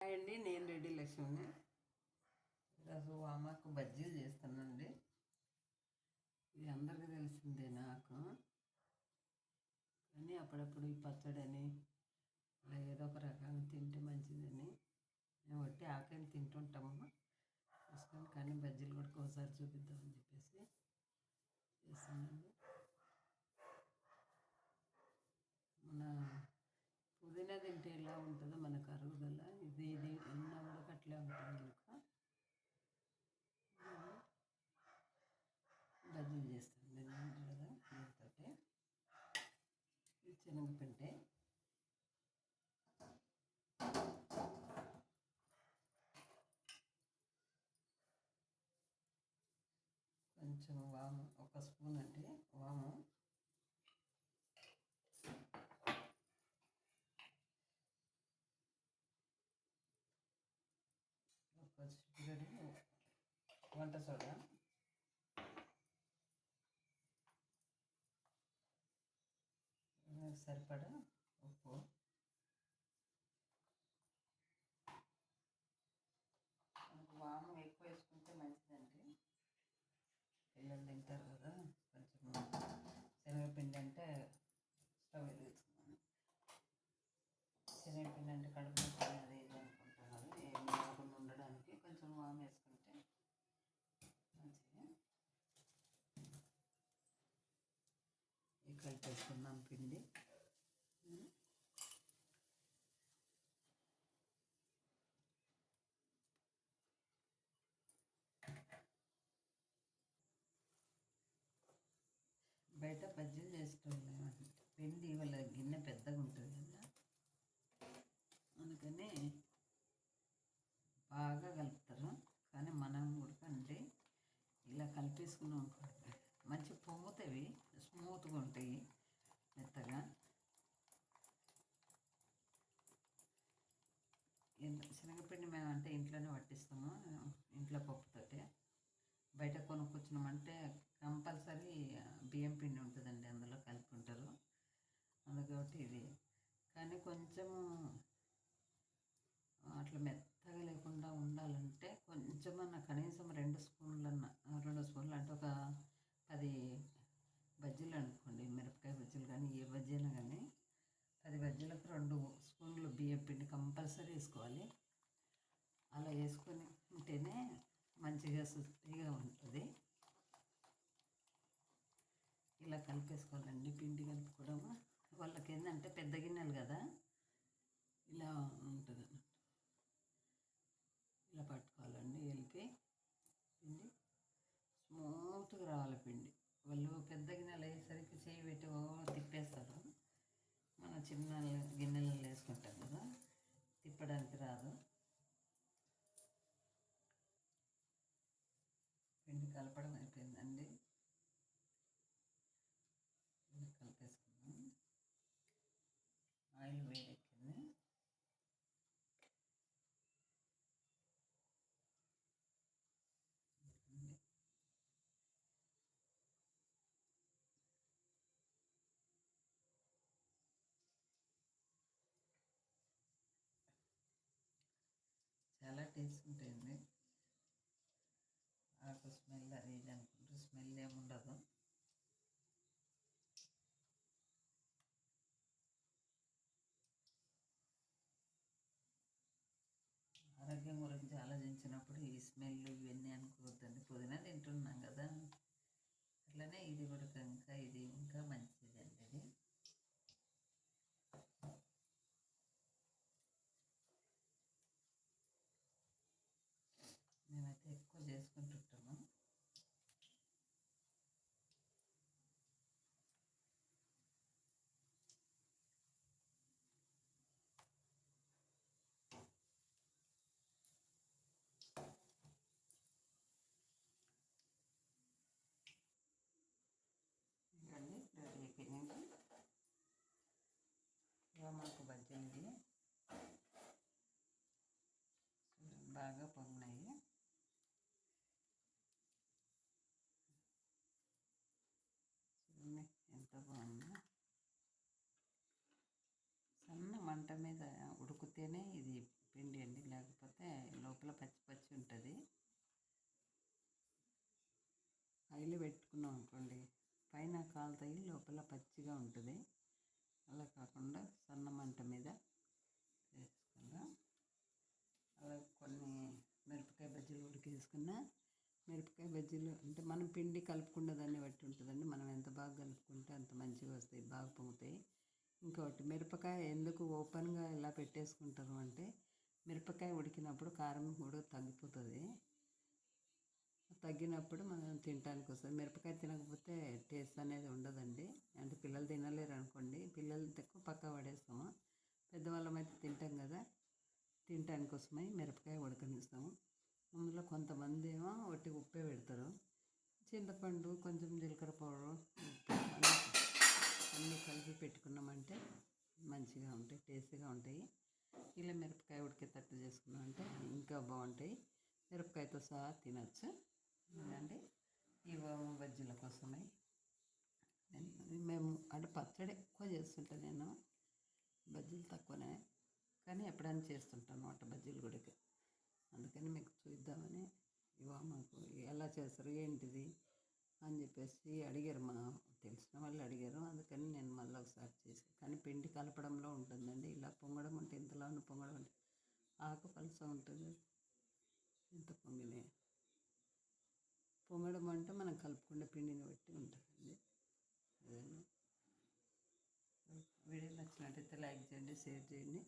Hi అండి, నేను రెడ్డి లక్ష్మిని. ఈరోజు అమ్మకు బజ్జీలు చేస్తానండి. ఇది అందరికీ తెలిసిందే నాకు, కానీ అప్పుడప్పుడు ఈ పచ్చడి అని ఇలా ఏదో ఒక రకంగా తింటే మంచిదని మేము వట్టి ఆకలి తింటుంటాము చూసుకొని, కానీ బజ్జీలు కూడా ఒకసారి చూపిద్దామని చెప్పేసి చేస్తానండి. మన పుదీనా తింటే ఎలా ఉంటుందో మనకు అరుగుదల, ఇది ఎన్న కూడా అట్లే ఉంటుంది. కనుక బజ్జీలు చేస్తాను నేను కదా దీంతో. ఇది శనగపిండి, కొంచెం వాము, ఒక స్పూన్ అండి వాము, ఒక చిటికెడు వంట సోడా, సరిపడా ఉప్పు, వాము ఎక్కువ వేసుకుంటే మంచిదండి, పిల్లలు తింటారు కదా. కొంచెం శనగపిండి అంటే స్టవ్ వెలిగించుకున్నాను. శనగపిండి అంటే కడుపు అది ఇది అనుకుంటున్నారు, ఏం లేకుండా ఉండడానికి కొంచెం వాము వేసుకుంటే మంచిది. ఈ కలిపేసుకున్నాం పిండి. బయట బజ్జీలు చేసుకోలేమంటే పిండి వాళ్ళ గిన్నె పెద్దగా ఉంటుంది కదా, అందుకని బాగా కలుపుతారు. కానీ మనం కూడా అంటే ఇలా కలిపేసుకున్నాం అనుకోండి, మంచి పొంగుతాయి, స్మూత్గా ఉంటాయి, మెత్తగా. శనగపిండి మేము అంటే ఇంట్లోనే పట్టిస్తాము, ఇంట్లో పప్పుతోటే. బయట కొనుక్కొచ్చినామంటే కంపల్సరీ బియ్యం పిండి ఉంటుందండి, అందులో కలిపి ఉంటారు. అందుకని ఇది కానీ కొంచెము అట్లా మెత్తగా లేకుండా ఉండాలంటే కొంచెమన్నా కనీసం 2 స్పూన్లన్నా, 2 స్పూన్లు అంటే ఒక 10 బజ్జీలు అనుకోండి, మిరపకాయ బజ్జీలు కానీ ఏ బజ్జీ అయినా కానీ 10 బజ్జీలకు 2 స్పూన్లు బియ్యం పిండి కంపల్సరీ వేసుకోవాలి. అలా వేసుకొని ఉంటేనే మంచిగా సుత్తిగా ఉంటుంది. ఇలా కలిపేసుకోవాలండి. పిండి కలుపుకోవడము వాళ్ళకి ఏంటంటే పెద్ద గిన్నెలు కదా, ఇలా ఉంటుంది అన్నట్టు. ఇలా పట్టుకోవాలండి, వెళ్ళి పిండి స్మూత్గా రావాలి పిండి. వాళ్ళు పెద్ద గిన్నెలు అయ్యేసరికి చేయి పెట్టి తిప్పేస్తారు. మన చిన్న గిన్నెలలో వేసుకుంటాం కదా, తిప్పడానికి రాదు. పిండి కలపడం అయిపోయిందండి, కలిపేసుకున్నాం. ఆయిల్ వేడెక్కింది, చాలా టేస్ట్ ఉంటుంది. ఆకు స్మెల్ అది ఇది అనుకుంటే స్మెల్ ఏముండదు. ఆరోగ్యం గురించి ఆలోచించినప్పుడు ఈ స్మెల్ ఇవన్నీ అనుకోవద్దండి. పుదీనా తింటున్నాం కదా, అట్లనే ఇది కూడా ఇంకా ఇది ఇంకా మంచిదండి. ఇది మేమైతే ఎక్కువ చేసుకుంటుంటాము. ఇవన్నీ రెడీ అయిపోయినాయి. ఇక మాకు బజ్జీలు బాగా పొంగినాయి. చూడండి ఎంత బాగుందో. సన్న మంట మీద ఉడికితేనే ఇది పిండి అండి, లేకపోతే డైలీ పెట్టుకున్నాం అనుకోండి పైన కాలుతాయి, లోపల పచ్చిగా ఉంటుంది. అలా కాకుండా సన్న మంట మీద వేసుకున్నా. అలాగే కొన్ని మిరపకాయ బజ్జీలు ఉడికేసుకున్న. మిరపకాయ బజ్జీలు అంటే మనం పిండి కలుపుకున్న దాన్ని బట్టి ఉంటుందండి. మనం ఎంత బాగా కలుపుకుంటే అంత మంచిగా వస్తాయి, బాగా పొంగుతాయి. ఇంకొకటి మిరపకాయ ఎందుకు ఓపెన్గా ఇలా పెట్టేసుకుంటారు అంటే మిరపకాయ ఉడికినప్పుడు కారం కూడా తగ్గిపోతుంది. తగ్గినప్పుడు మనం తినడానికి వస్తుంది. మిరపకాయ తినకపోతే టేస్ట్ అనేది ఉండదండి. అంటే పిల్లలు తినలేరు అనుకోండి, పిల్లలు తక్కువ పక్క పడేస్తాము. పెద్దవాళ్ళం అయితే తింటాం కదా, తినటానికి కోసమై మిరపకాయ ఉడకనిస్తాము. అందులో కొంతమంది ఏమో ఒట్టి ఉప్పే పెడతారు. చింతపండు, కొంచెం జీలకర్ర పౌడరు, ఉప్పు అన్నీ కలిపి పెట్టుకున్నామంటే మంచిగా ఉంటాయి, టేస్టీగా ఉంటాయి. ఇలా మిరపకాయ ఉడికేటట్టు చేసుకున్నామంటే ఇంకా బాగుంటాయి. మిరపకాయతో సహా తినచ్చు. ఎందుకంటే ఈ వాము బజ్జీల కోసమై మేము అంటే పచ్చడి ఎక్కువ చేస్తుంటాను నేను, బజ్జీలు తక్కువనే, కానీ ఎప్పుడైనా చేస్తుంటాను అన్నమాట బజ్జీలు కూడా. అందుకని మీకు చూద్దామని మాకు ఎలా చేస్తారు ఏంటిది అని చెప్పేసి అడిగారు, మా తెలిసిన వాళ్ళు అడిగారు. అందుకని నేను మళ్ళీ ఒకసారి చేసాను. కానీ పిండి కలపడంలో ఉంటుందండి. ఇలా పొంగడం అంటే ఇంతలోనూ పొంగడం అంటే ఆకు పలుచ ఉంటుంది. ఇంత పొంగడం అంటే మనం కలుపుకునే పిండిని బట్టి ఉంటుందండి. అదే వీడియో నచ్చినట్టయితే లైక్ చేయండి, షేర్ చేయండి.